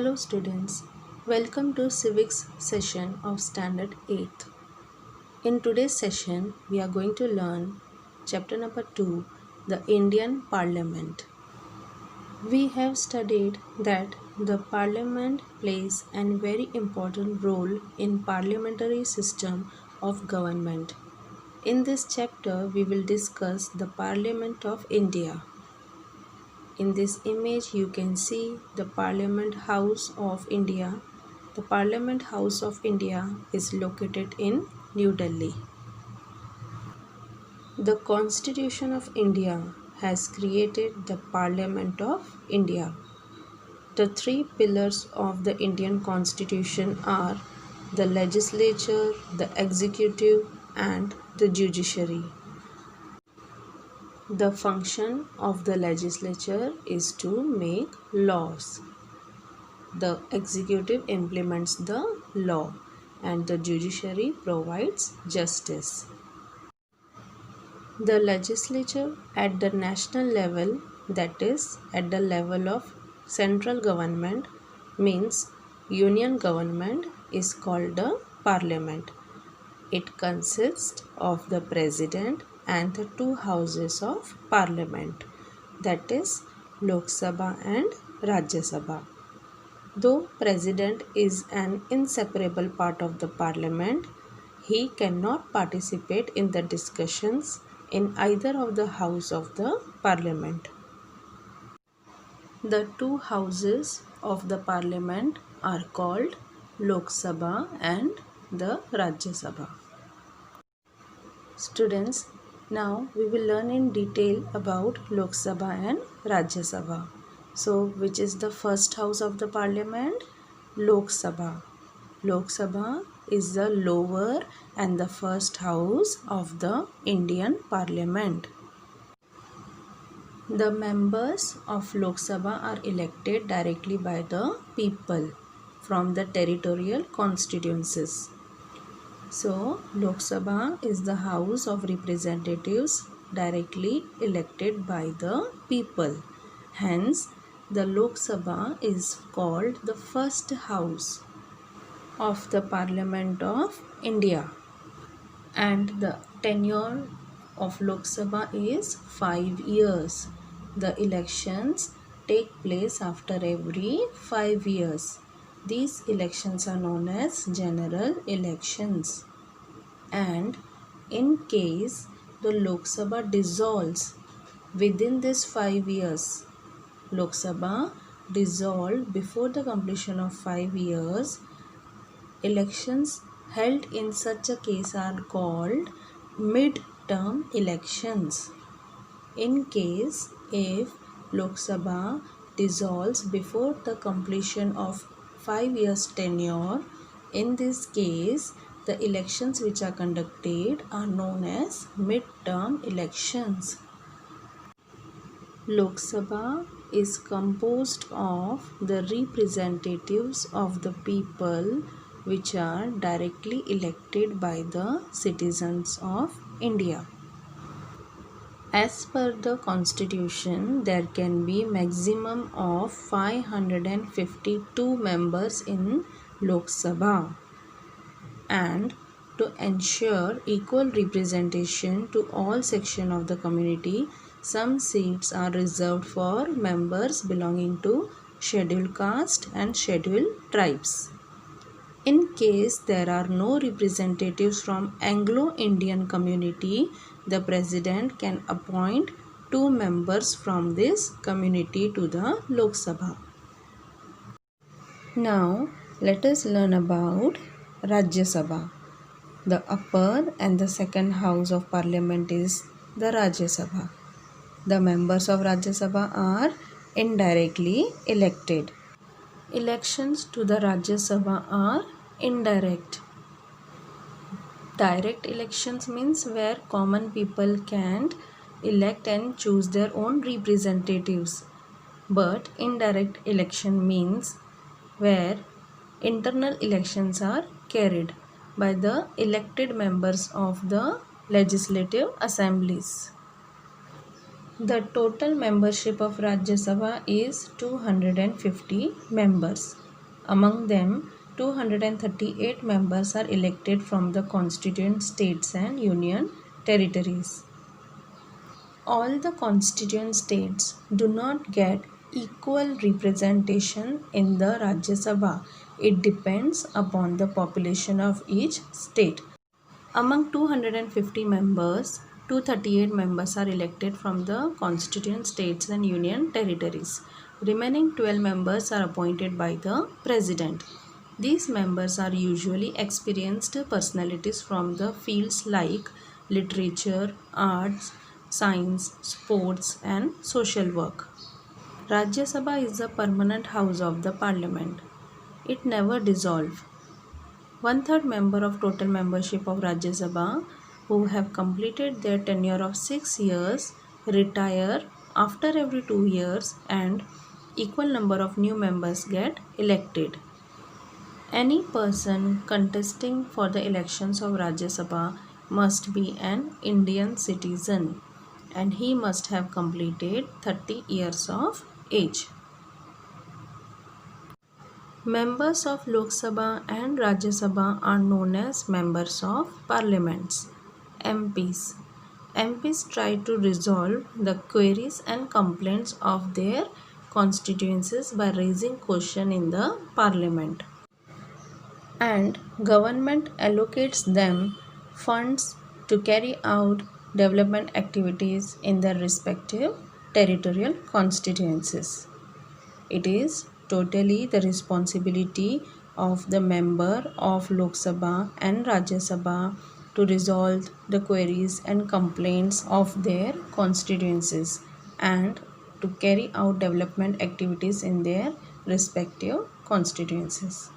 Hello students, welcome to civics session of standard 8th. In today's session, we are going to learn chapter number 2, the Indian Parliament. We have studied that the Parliament plays a very important role in parliamentary system of government. In this chapter, we will discuss the Parliament of India. In this image, you can see the Parliament House of India. The Parliament House of India is located in New Delhi. The Constitution of India has created the Parliament of India. The three pillars of the Indian Constitution are the legislature, the executive, and the judiciary. The function of the legislature is to make laws. The executive implements the law and the judiciary provides justice. The legislature at the national level, that is at the level of central government, means union government, is called the parliament. It consists of the president and the two houses of parliament, that is Lok Sabha and Rajya Sabha. Though president is an inseparable part of the parliament, he cannot participate in the discussions in either of the house of the parliament. The two houses of the parliament are called Lok Sabha and the Rajya Sabha. Students, now we will learn in detail about Lok Sabha and Rajya Sabha. So, which is the first house of the parliament? Lok Sabha. Lok Sabha is the lower and the first house of the Indian Parliament. The members of Lok Sabha are elected directly by the people from the territorial constituencies. So, Lok Sabha is the House of Representatives directly elected by the people. Hence, the Lok Sabha is called the first house of the Parliament of India. And the tenure of Lok Sabha is 5 years. The elections take place after every 5 years. These elections are known as general elections. And in case the Lok Sabha dissolves within this 5 years, Lok Sabha dissolved before the completion of 5 years, elections held in such a case are called mid-term elections. In case if Lok Sabha dissolves before the completion of 5 years tenure, in this case the elections which are conducted are known as mid-term elections. Lok Sabha is composed of the representatives of the people which are directly elected by the citizens of India. As per the constitution, there can be maximum of 552 members in Lok Sabha. And to ensure equal representation to all sections of the community, some seats are reserved for members belonging to scheduled caste and scheduled tribes. In case there are no representatives from Anglo-Indian community, the president can appoint 2 members from this community to the Lok Sabha. Now, let us learn about Rajya Sabha. The upper and the second house of parliament is the Rajya Sabha. The members of Rajya Sabha are indirectly elected. Elections to the Rajya Sabha are indirect. Direct elections means where common people can elect and choose their own representatives. But indirect election means where internal elections are carried by the elected members of the legislative assemblies. The total membership of Rajya Sabha is 250 members. Among them, 238 members are elected from the constituent states and union territories. All the constituent states do not get equal representation in the Rajya Sabha. It depends upon the population of each state. Among 250 members, 238 members are elected from the constituent states and union territories. Remaining 12 members are appointed by the President. These members are usually experienced personalities from the fields like literature, arts, science, sports, and social work. Rajya Sabha is the permanent house of the parliament. It never dissolves. One-third member of total membership of Rajya Sabha who have completed their tenure of 6 years retire after every 2 years, and equal number of new members get elected. Any person contesting for the elections of Rajya Sabha must be an Indian citizen and he must have completed 30 years of age. Members of Lok Sabha and Rajya Sabha are known as members of parliaments, MPs. MPs try to resolve the queries and complaints of their constituencies by raising questions in the parliament, and government allocates them funds to carry out development activities in their respective territorial constituencies. It is totally the responsibility of the member of Lok Sabha and Rajya Sabha to resolve the queries and complaints of their constituencies and to carry out development activities in their respective constituencies.